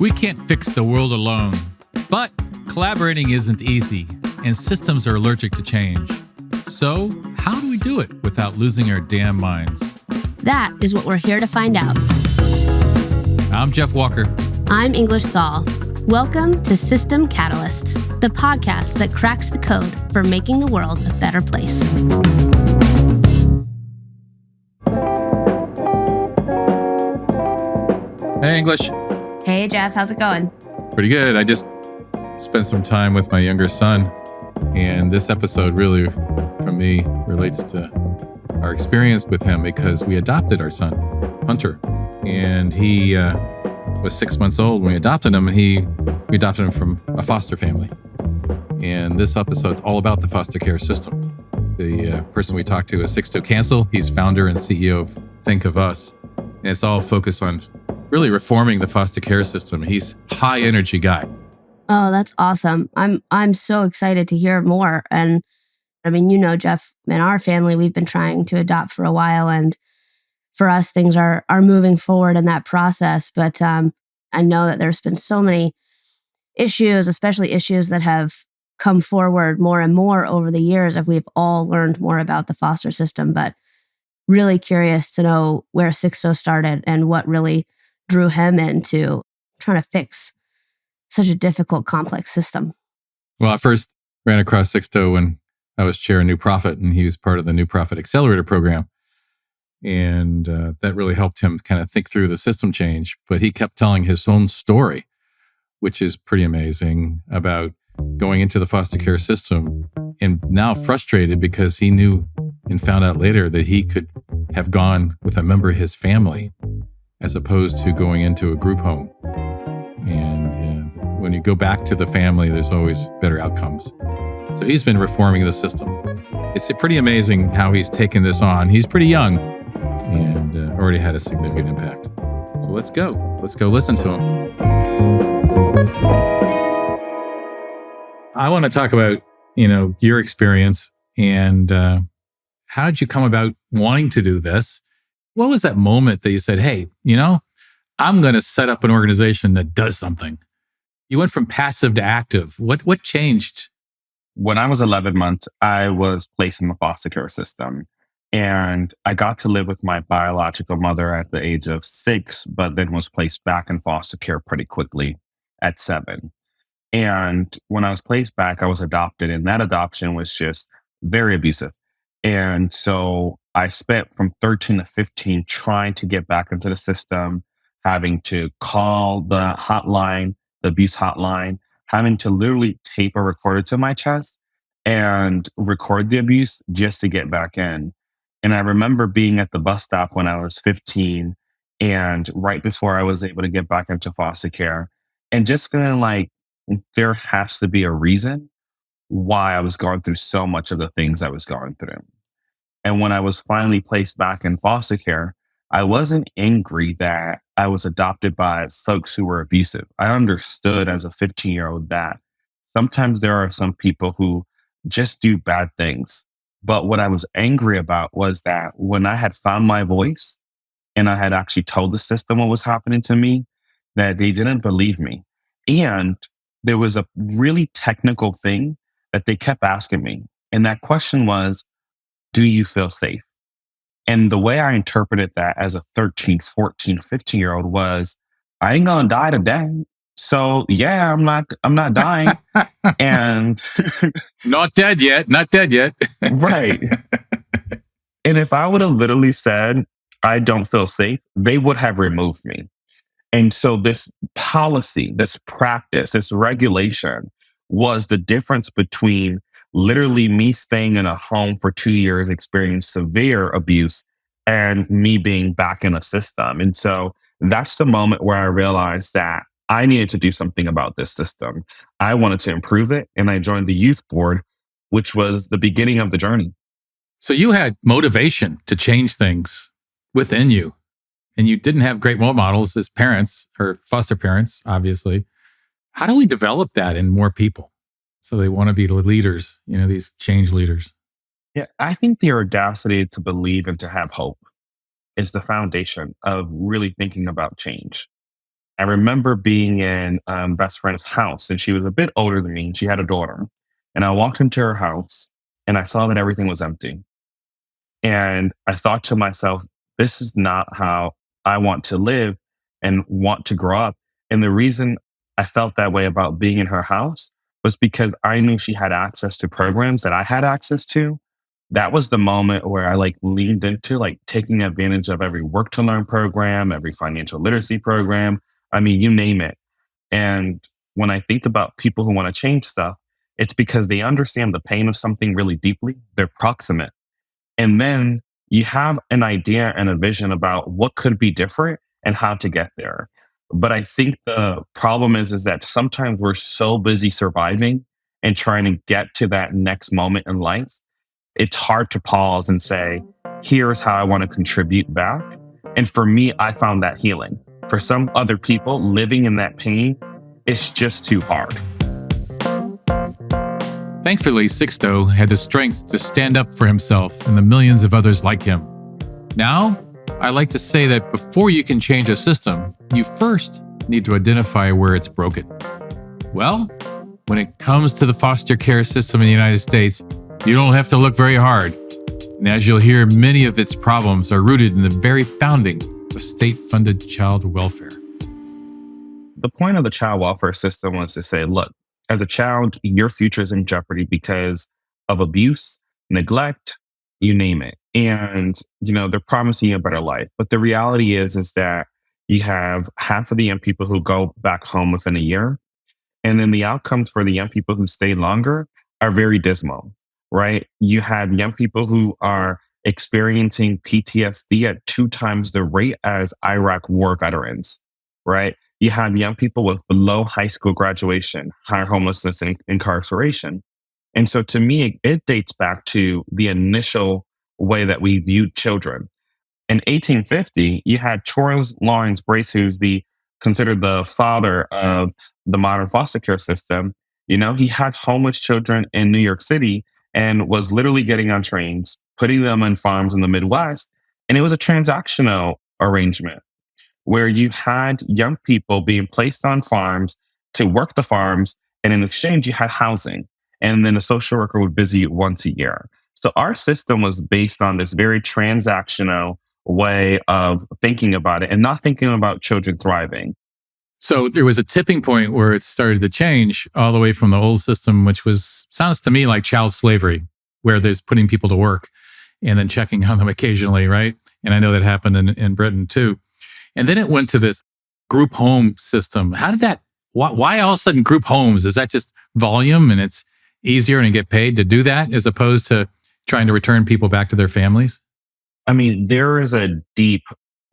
We can't fix the world alone, but collaborating isn't easy, and systems are allergic to change. So, how do we do it without losing our damn minds? That is what we're here to find out. I'm Jeff Walker. I'm English Sall. Welcome to System Catalyst, the podcast that cracks the code for making the world a better place. Hey, English. Hey, Jeff. How's it going? Pretty good. I just spent some time with my younger son, and this episode really, for me, relates to our experience with him because we adopted our son, Hunter, and he was 6 months old when we adopted him, and we adopted him from a foster family. And this episode's all about the foster care system. The person we talked to is Sixto Cancel. He's founder and CEO of Think of Us, and it's all focused on really reforming the foster care system. He's a high energy guy. Oh, that's awesome. I'm so excited to hear more. And I mean, you know, Jeff, in our family, we've been trying to adopt for a while. And for us, things are moving forward in that process. But I know that there's been so many issues, especially issues that have come forward more and more over the years as we've all learned more about the foster system. But really curious to know where Sixto started and what really drew him into trying to fix such a difficult, complex system. Well, I first ran across Sixto when I was chair of New Profit, and he was part of the New Profit Accelerator program. And that really helped him kind of think through the system change. But he kept telling his own story, which is pretty amazing, about going into the foster care system and now frustrated because he knew and found out later that he could have gone with a member of his family as opposed to going into a group home. And when you go back to the family, there's always better outcomes. So he's been reforming the system. It's pretty amazing how he's taken this on. He's pretty young and already had a significant impact. So let's go listen to him. I want to talk about, your experience and how did you come about wanting to do this? What was that moment that you said, hey, I'm going to set up an organization that does something? You went from passive to active. What changed? When I was 11 months, I was placed in the foster care system. And I got to live with my biological mother at the age of 6, but then was placed back in foster care pretty quickly at 7. And when I was placed back, I was adopted. And that adoption was just very abusive. And so I spent from 13 to 15 trying to get back into the system, having to call the hotline, the abuse hotline, having to literally tape a recorder to my chest and record the abuse just to get back in. And I remember being at the bus stop when I was 15 and right before I was able to get back into foster care and just feeling like there has to be a reason why I was going through so much of the things I was going through. And when I was finally placed back in foster care, I wasn't angry that I was adopted by folks who were abusive. I understood as a 15-year-old that sometimes there are some people who just do bad things. But what I was angry about was that when I had found my voice and I had actually told the system what was happening to me, that they didn't believe me. And there was a really technical thing that they kept asking me. And that question was, do you feel safe? And the way I interpreted that as a 13, 14, 15-year-old was, I ain't gonna die today. So yeah, I'm not dying. And Not dead yet. Right. And if I would have literally said, I don't feel safe, they would have removed me. And so this policy, this practice, this regulation was the difference between literally me staying in a home for 2 years, experiencing severe abuse, and me being back in a system. And so that's the moment where I realized that I needed to do something about this system. I wanted to improve it. And I joined the youth board, which was the beginning of the journey. So you had motivation to change things within you, and you didn't have great role models as parents or foster parents, obviously. How do we develop that in more people so they want to be the leaders, these change leaders? Yeah, I think the audacity to believe and to have hope is the foundation of really thinking about change. I remember being in best friend's house, and she was a bit older than me, and she had a daughter. And I walked into her house, and I saw that everything was empty. And I thought to myself, this is not how I want to live and want to grow up. And the reason I felt that way about being in her house was because I knew she had access to programs that I had access to. That was the moment where I like leaned into like taking advantage of every work to learn program, every financial literacy program. I mean, you name it. And when I think about people who want to change stuff, it's because they understand the pain of something really deeply. They're proximate, and then you have an idea and a vision about what could be different and how to get there. But I think the problem is that sometimes we're so busy surviving and trying to get to that next moment in life. It's hard to pause and say, here's how I want to contribute back. And for me, I found that healing. For some other people, living in that pain, it's just too hard. Thankfully, Sixto had the strength to stand up for himself and the millions of others like him. Now, I like to say that before you can change a system, you first need to identify where it's broken. Well, when it comes to the foster care system in the United States, you don't have to look very hard. And as you'll hear, many of its problems are rooted in the very founding of state-funded child welfare. The point of the child welfare system was to say, look, as a child, your future is in jeopardy because of abuse, neglect, you name it. And, they're promising you a better life. But the reality is that you have half of the young people who go back home within a year. And then the outcomes for the young people who stay longer are very dismal, right? You have young people who are experiencing PTSD at 2 times the rate as Iraq war veterans, right? You have young people with below high school graduation, higher homelessness and incarceration. And so to me, it dates back to the initial way that we viewed children. In 1850, you had Charles Lawrence Brace, who's considered the father of the modern foster care system. He had homeless children in New York City and was literally getting on trains, putting them on farms in the Midwest. And it was a transactional arrangement where you had young people being placed on farms to work the farms. And in exchange, you had housing. And then a social worker would visit you once a year. So our system was based on this very transactional way of thinking about it and not thinking about children thriving. So there was a tipping point where it started to change all the way from the old system, which sounds to me like child slavery, where there's putting people to work and then checking on them occasionally, right? And I know that happened in Britain too. And then it went to this group home system. How did that, why all of a sudden group homes? Is that just volume and it's easier and you get paid to do that as opposed to trying to return people back to their families? I mean, there is a deep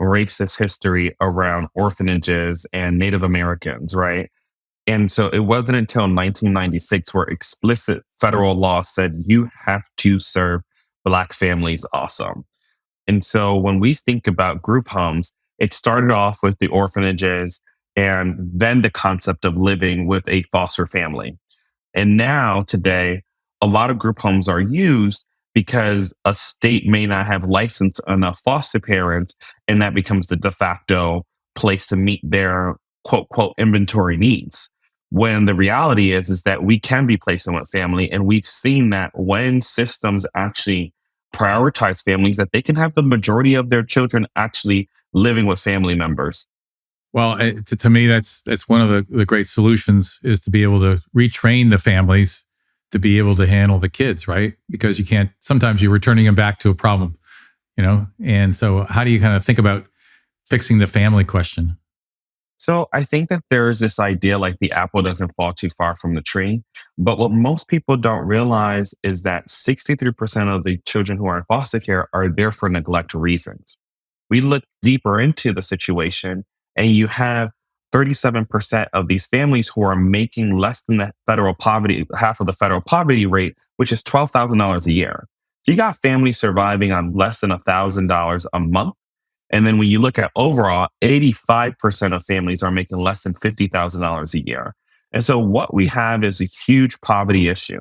racist history around orphanages and Native Americans, right? And so it wasn't until 1996 where explicit federal law said you have to serve Black families also. And so when we think about group homes, it started off with the orphanages and then the concept of living with a foster family. And now today, a lot of group homes are used because a state may not have licensed enough foster parents, and that becomes the de facto place to meet their quote, quote, inventory needs. When the reality is that we can be placed in with family. And we've seen that when systems actually prioritize families, that they can have the majority of their children actually living with family members. Well, to me, that's one of the great solutions is to be able to retrain the families to be able to handle the kids, right? Because sometimes you're returning them back to a problem, And so how do you kind of think about fixing the family question? So I think that there is this idea like the apple doesn't fall too far from the tree. But what most people don't realize is that 63% of the children who are in foster care are there for neglect reasons. We look deeper into the situation and you have 37% of these families who are making less than half of the federal poverty rate, which is $12,000 a year. So you got families surviving on less than $1,000 a month. And then when you look at overall, 85% of families are making less than $50,000 a year. And so what we have is a huge poverty issue.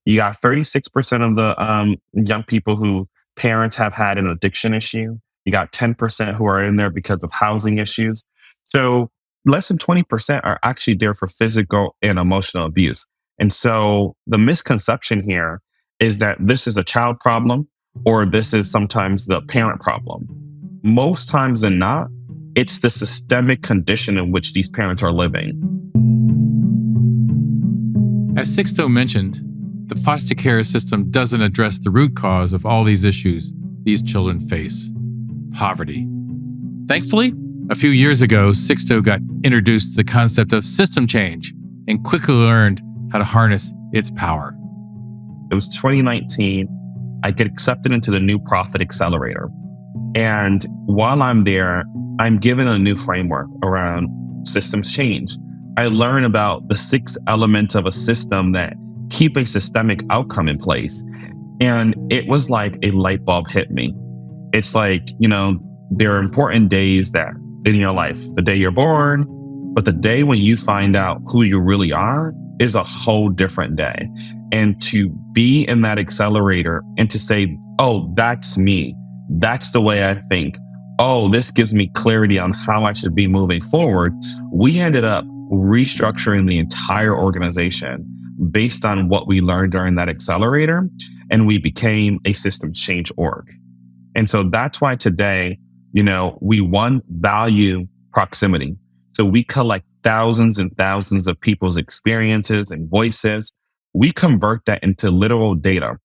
You got 36% of the young people who parents have had an addiction issue. You got 10% who are in there because of housing issues. So less than 20% are actually there for physical and emotional abuse. And so the misconception here is that this is a child problem or this is sometimes the parent problem. Most times than not, it's the systemic condition in which these parents are living. As Sixto mentioned, the foster care system doesn't address the root cause of all these issues these children face: poverty. Thankfully, a few years ago, Sixto got introduced to the concept of system change and quickly learned how to harness its power. It was 2019. I get accepted into the New Profit Accelerator. And while I'm there, I'm given a new framework around systems change. I learn about the 6 elements of a system that keep a systemic outcome in place. And it was like a light bulb hit me. It's like, there are important days that in your life, the day you're born, but the day when you find out who you really are is a whole different day. And to be in that accelerator and to say, oh, that's me. That's the way I think. Oh, this gives me clarity on how I should be moving forward. We ended up restructuring the entire organization based on what we learned during that accelerator. And we became a systems change org. And so that's why today, we value proximity. So we collect thousands and thousands of people's experiences and voices. We convert that into literal data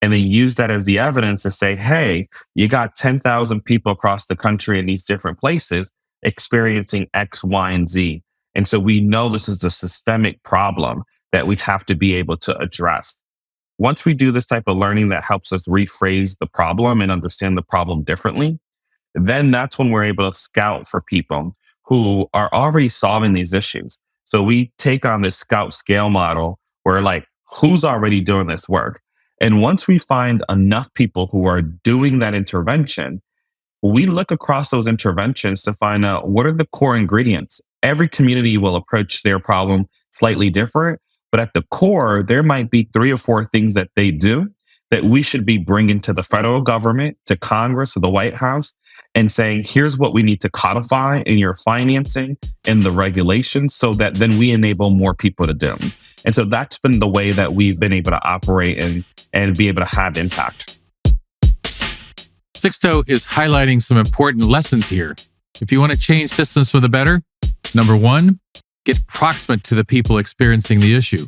and then use that as the evidence to say, hey, you got 10,000 people across the country in these different places experiencing X, Y, and Z. And so we know this is a systemic problem that we have to be able to address. Once we do this type of learning that helps us rephrase the problem and understand the problem differently, then that's when we're able to scout for people who are already solving these issues. So we take on this scout scale model where who's already doing this work? And once we find enough people who are doing that intervention, we look across those interventions to find out what are the core ingredients. Every community will approach their problem slightly different, but at the core, there might be 3 or 4 things that they do that we should be bringing to the federal government, to Congress, to the White House, and saying, here's what we need to codify in your financing and the regulations so that then we enable more people to do. And so that's been the way that we've been able to operate and be able to have impact. Sixto is highlighting some important lessons here. If you want to change systems for the better, number 1, get proximate to the people experiencing the issue.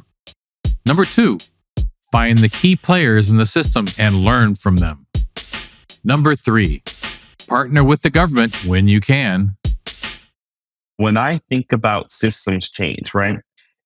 Number 2, find the key players in the system and learn from them. Number 3, partner with the government when you can. When I think about systems change, right,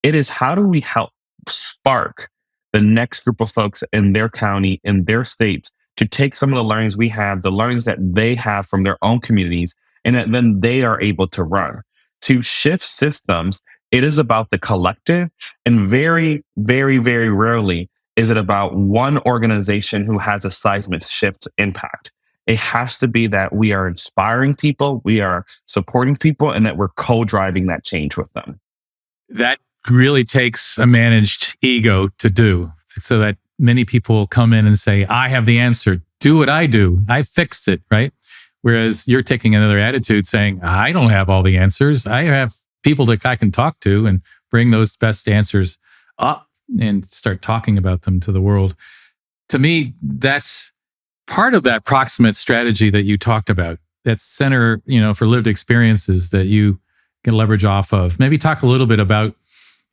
it is how do we help spark the next group of folks in their county, in their states, to take some of the learnings we have, the learnings that they have from their own communities, and that then they are able to run. To shift systems, it is about the collective, and very, very, very rarely is it about one organization who has a seismic shift impact. It has to be that we are inspiring people, we are supporting people, and that we're co-driving that change with them. That really takes a managed ego to do, so that many people come in and say, I have the answer. Do what I do. I fixed it, right? Whereas you're taking another attitude saying, I don't have all the answers. I have people that I can talk to and bring those best answers up and start talking about them to the world. To me, that's part of that proximate strategy that you talked about. That center, for lived experiences that you can leverage off of. Maybe talk a little bit about,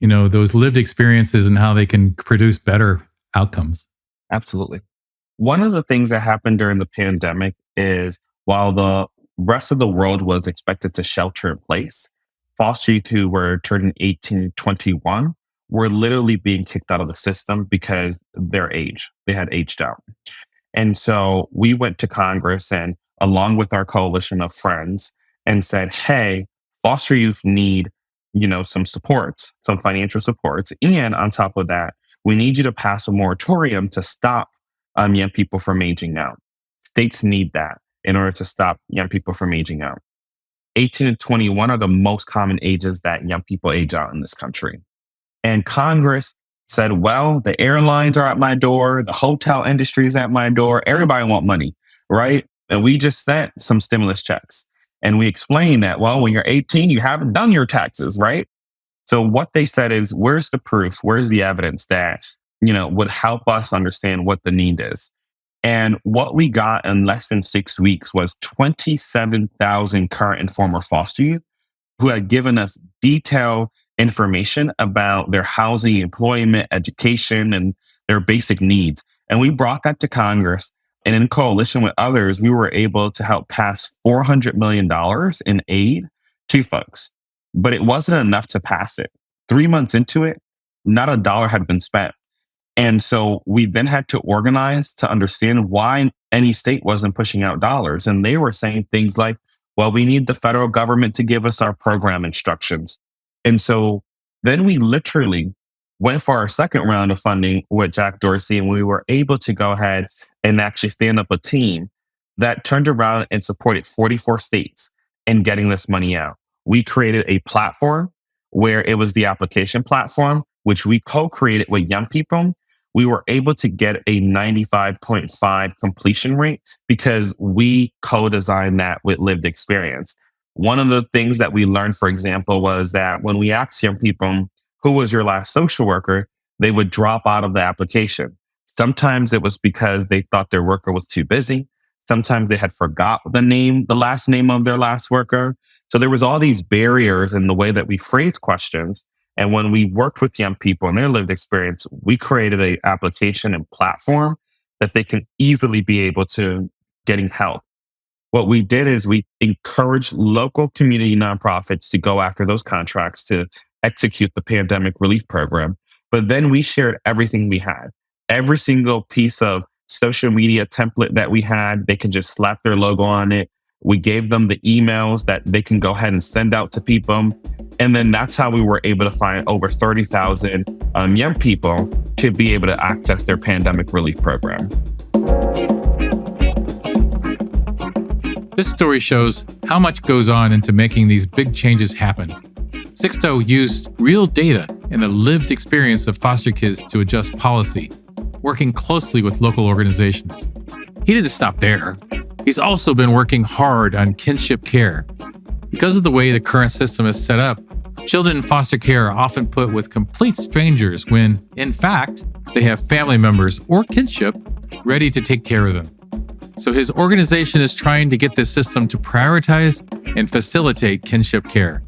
those lived experiences and how they can produce better outcomes. Absolutely. One of the things that happened during the pandemic is while the rest of the world was expected to shelter in place, foster youth who were turning 18, 21 were literally being kicked out of the system because their age, they had aged out. And so we went to Congress and along with our coalition of friends and said, hey, foster youth need, some supports, some financial supports. And on top of that, we need you to pass a moratorium to stop young people from aging out. States need that in order to stop young people from aging out. 18 and 21 are the most common ages that young people age out in this country. And Congress said, well, the airlines are at my door, the hotel industry is at my door, everybody want money, right? And we just sent some stimulus checks. And we explained that, well, when you're 18, you haven't done your taxes, right? So what they said is, where's the proof? Where's the evidence that, would help us understand what the need is? And what we got in less than 6 weeks was 27,000 current and former foster youth who had given us detailed information about their housing, employment, education, and their basic needs. And we brought that to Congress. And in coalition with others, we were able to help pass $400 million in aid to folks. But it wasn't enough to pass it. 3 months into it, not a dollar had been spent. And so we then had to organize to understand why any state wasn't pushing out dollars. And they were saying things like, well, we need the federal government to give us our program instructions. And so then we literally went for our second round of funding with Jack Dorsey, and we were able to go ahead and actually stand up a team that turned around and supported 44 states in getting this money out. We created a platform where it was the application platform, which we co-created with young people. We were able to get a 95.5 completion rate because we co-designed that with lived experience. One of the things that we learned, for example, was that when we asked young people, who was your last social worker, they would drop out of the application. Sometimes it was because they thought their worker was too busy. Sometimes they had forgot the last name of their last worker. So there was all these barriers in the way that we phrased questions. And when we worked with young people and their lived experience, we created an application and platform that they can easily be able to getting help. What we did is we encouraged local community nonprofits to go after those contracts to execute the pandemic relief program. But then we shared everything we had. Every single piece of social media template that we had, they can just slap their logo on it. We gave them the emails that they can go ahead and send out to people. And then that's how we were able to find over 30,000 young people to be able to access their pandemic relief program. This story shows how much goes on into making these big changes happen. Sixto used real data and the lived experience of foster kids to adjust policy, working closely with local organizations. He didn't stop there. He's also been working hard on kinship care. Because of the way the current system is set up, children in foster care are often put with complete strangers when, in fact, they have family members or kinship ready to take care of them. So his organization is trying to get this system to prioritize and facilitate kinship care,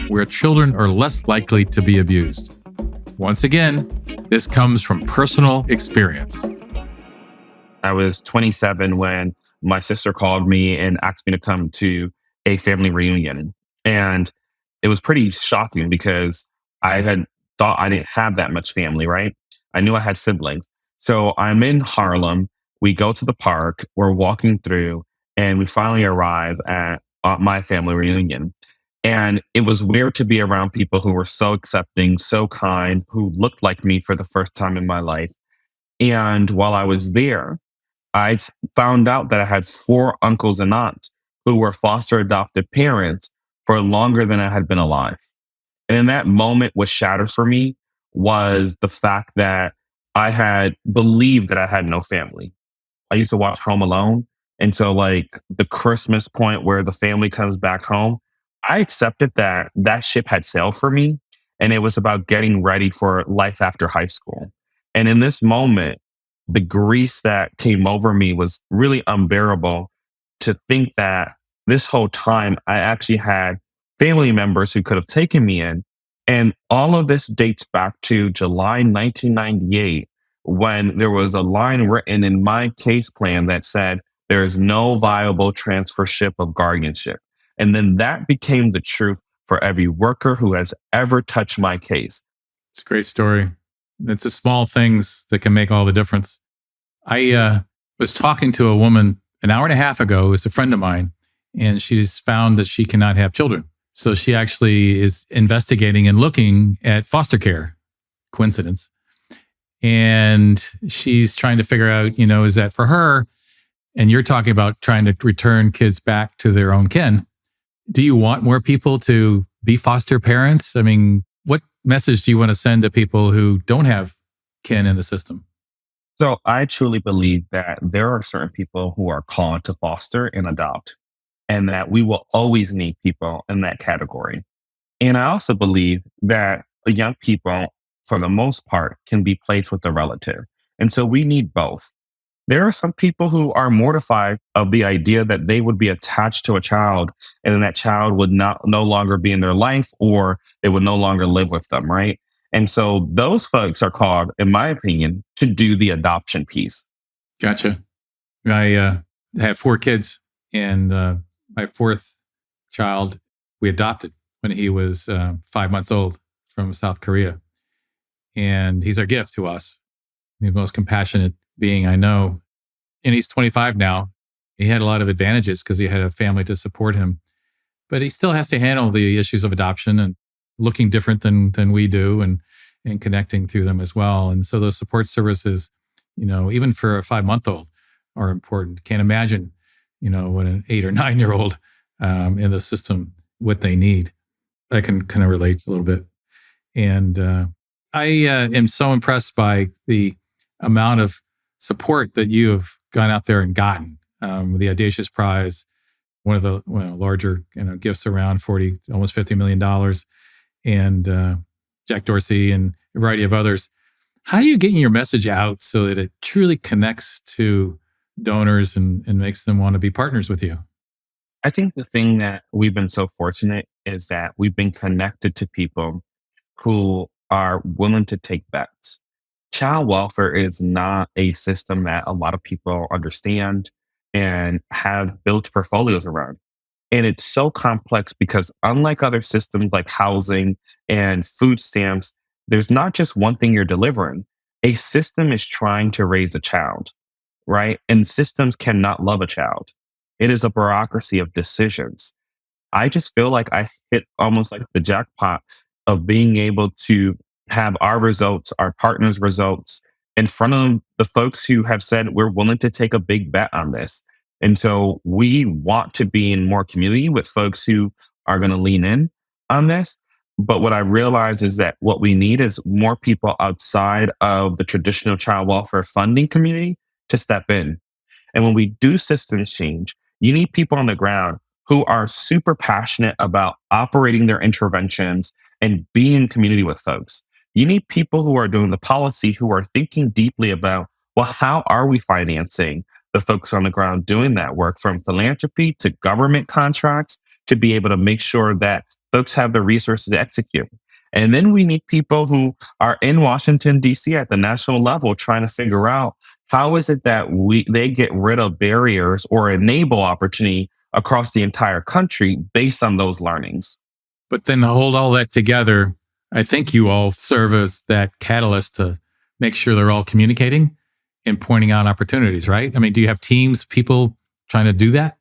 where children are less likely to be abused. Once again, this comes from personal experience. I was 27 when my sister called me and asked me to come to a family reunion. And it was pretty shocking because I had thought I didn't have that much family, right? I knew I had siblings. So I'm in Harlem. We go to the park, we're walking through, and we finally arrive at my family reunion. And it was weird to be around people who were so accepting, so kind, who looked like me for the first time in my life. And while I was there, I found out that I had 4 uncles and aunts who were foster adopted parents for longer than I had been alive. And in that moment, what shattered for me was the fact that I had believed that I had no family. I used to watch Home Alone. And so like the Christmas point where the family comes back home, I accepted that that ship had sailed for me. And it was about getting ready for life after high school. And in this moment, the grief that came over me was really unbearable to think that this whole time I actually had family members who could have taken me in. And all of this dates back to July 1998, when there was a line written in my case plan that said, there is no viable transfership of guardianship. And then that became the truth for every worker who has ever touched my case. It's a great story. It's the small things that can make all the difference. I was talking to a woman an hour and a half ago, it's a friend of mine, and she's found that she cannot have children. So she actually is investigating and looking at foster care. Coincidence. And she's trying to figure out, is that for her? And you're talking about trying to return kids back to their own kin. Do you want more people to be foster parents? I mean, what message do you want to send to people who don't have kin in the system? So I truly believe that there are certain people who are called to foster and adopt. and that we will always need people in that category. And I also believe that young people, for the most part, can be placed with a relative. And so we need both. There are some people who are mortified of the idea that they would be attached to a child and then that child would no longer be in their life or they would no longer live with them, right? And so those folks are called, in my opinion, to do the adoption piece. Gotcha. I have 4 kids, and my fourth child we adopted when he was 5 months old from South Korea. And he's our gift to us. The most compassionate being I know. And he's 25 now. He had a lot of advantages because he had a family to support him. But he still has to handle the issues of adoption and looking different than we do and connecting through them as well. And so those support services, even for a 5-month-old are important. Can't imagine, when an 8 or 9-year-old in the system, what they need. I can kind of relate a little bit. And I am so impressed by the amount of support that you have gone out there and gotten. The Audacious Prize, one of the larger gifts around, almost $50 million, and Jack Dorsey and a variety of others. How are you getting your message out so that it truly connects to donors and makes them want to be partners with you? I think the thing that we've been so fortunate is that we've been connected to people who are willing to take bets. Child welfare is not a system that a lot of people understand and have built portfolios around. And it's so complex because unlike other systems like housing and food stamps, there's not just one thing you're delivering. A system is trying to raise a child, right? And systems cannot love a child. It is a bureaucracy of decisions. I just feel like I hit almost like the jackpot of being able to have our results, our partners' results in front of the folks who have said we're willing to take a big bet on this. And so we want to be in more community with folks who are going to lean in on this. But what I realize is that what we need is more people outside of the traditional child welfare funding community to step in. And when we do systems change, you need people on the ground who are super passionate about operating their interventions and being in community with folks. You need people who are doing the policy, who are thinking deeply about, well, how are we financing the folks on the ground doing that work, from philanthropy to government contracts, to be able to make sure that folks have the resources to execute. And then we need people who are in Washington, D.C. at the national level trying to figure out how is it that they get rid of barriers or enable opportunity across the entire country based on those learnings. But then to hold all that together, I think you all serve as that catalyst to make sure they're all communicating and pointing out opportunities, right? I mean, do you have teams, people trying to do that?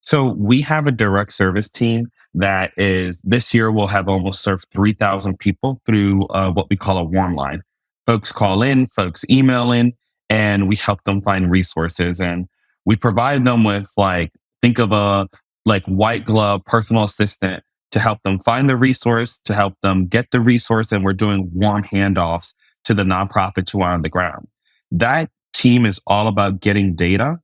So we have a direct service team that is, this year we'll have almost served 3,000 people through what we call a warm line. Folks call in, folks email in, and we help them find resources. And we provide them with think of a white glove personal assistant to help them find the resource, to help them get the resource. And we're doing warm handoffs to the nonprofits who are on the ground. That team is all about getting data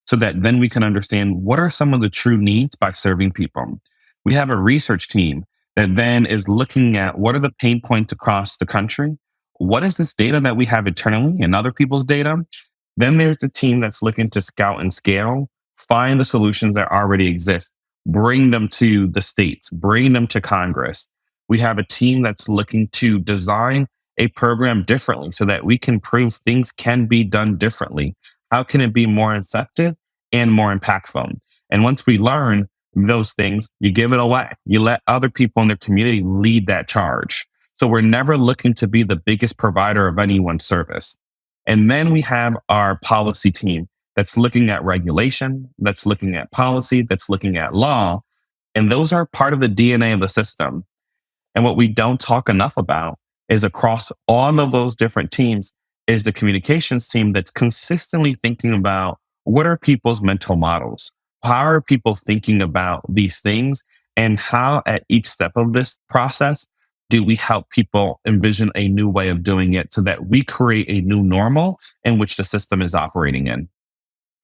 so that then we can understand what are some of the true needs by serving people. We have a research team that then is looking at what are the pain points across the country? What is this data that we have internally and other people's data? Then there's the team that's looking to scout and scale, find the solutions that already exist, bring them to the states, bring them to Congress. We have a team that's looking to design a program differently so that we can prove things can be done differently. How can it be more effective and more impactful? And once we learn those things, you give it away. You let other people in the community lead that charge. So we're never looking to be the biggest provider of any one service. And then we have our policy team that's looking at regulation, that's looking at policy, that's looking at law. And those are part of the DNA of the system. And what we don't talk enough about is across all of those different teams is the communications team that's consistently thinking about what are people's mental models? How are people thinking about these things? And how at each step of this process do we help people envision a new way of doing it so that we create a new normal in which the system is operating in?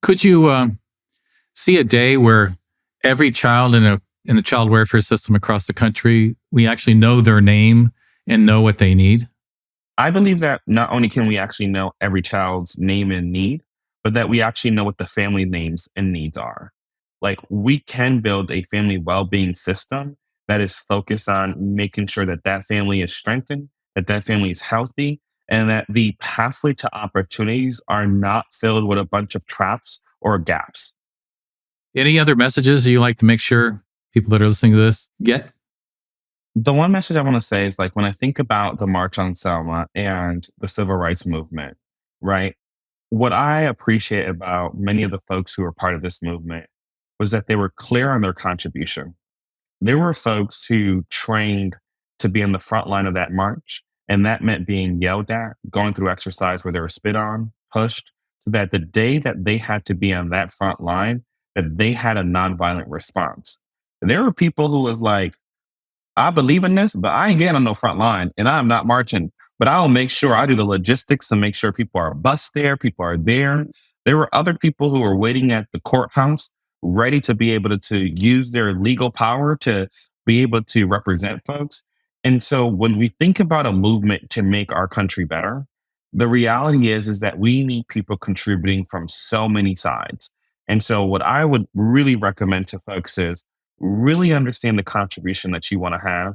Could you see a day where every child in the child welfare system across the country, we actually know their name and know what they need? I believe that not only can we actually know every child's name and need, but that we actually know what the family names and needs are. Like we can build a family well-being system that is focused on making sure that that family is strengthened, that that family is healthy, and that the pathway to opportunities are not filled with a bunch of traps or gaps. Any other messages you like to make sure people that are listening to this get? The one message I want to say is like when I think about the March on Selma and the civil rights movement, right? What I appreciate about many of the folks who were part of this movement was that they were clear on their contribution. There were folks who trained to be in the front line of that march, and that meant being yelled at, going through exercise where they were spit on, pushed, so that the day that they had to be on that front line, that they had a nonviolent response. There were people who was like, I believe in this, but I ain't getting on no front line and I'm not marching. But I'll make sure I do the logistics to make sure people are bused there, people are there. There were other people who were waiting at the courthouse, ready to be able to use their legal power to be able to represent folks. And so when we think about a movement to make our country better, the reality is that we need people contributing from so many sides. And so what I would really recommend to folks is really understand the contribution that you want to have.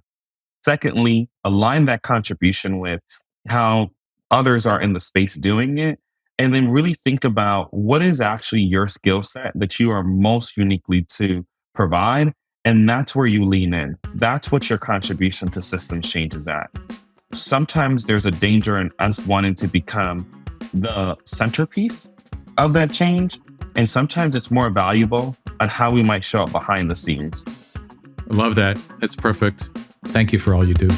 Secondly, align that contribution with how others are in the space doing it. And then really think about what is actually your skill set that you are most uniquely to provide. And that's where you lean in. That's what your contribution to systems change is at. Sometimes there's a danger in us wanting to become the centerpiece of that change. And sometimes it's more valuable on how we might show up behind the scenes. I love that. That's perfect. Thank you for all you do.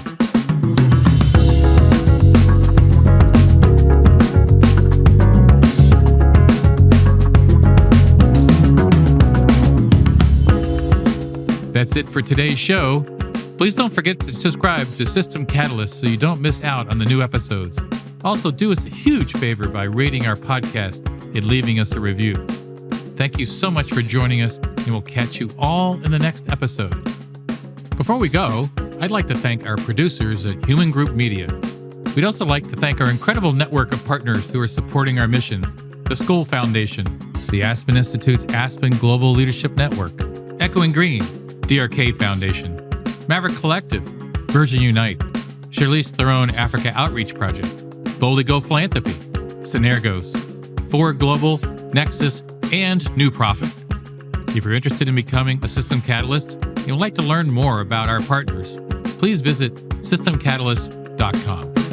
That's it for today's show. Please don't forget to subscribe to System Catalyst so you don't miss out on the new episodes. Also, do us a huge favor by rating our podcast and leaving us a review. Thank you so much for joining us, and we'll catch you all in the next episode. Before we go, I'd like to thank our producers at Human Group Media. We'd also like to thank our incredible network of partners who are supporting our mission: the Skoll Foundation, the Aspen Institute's Aspen Global Leadership Network, Echoing Green, DRK Foundation, Maverick Collective, Virgin Unite, Charlize Theron Africa Outreach Project, Boldly Go Philanthropy, Synergos, Forward Global, Nexus, and New Profit. If you're interested in becoming a System Catalyst and would like to learn more about our partners, please visit systemcatalyst.com.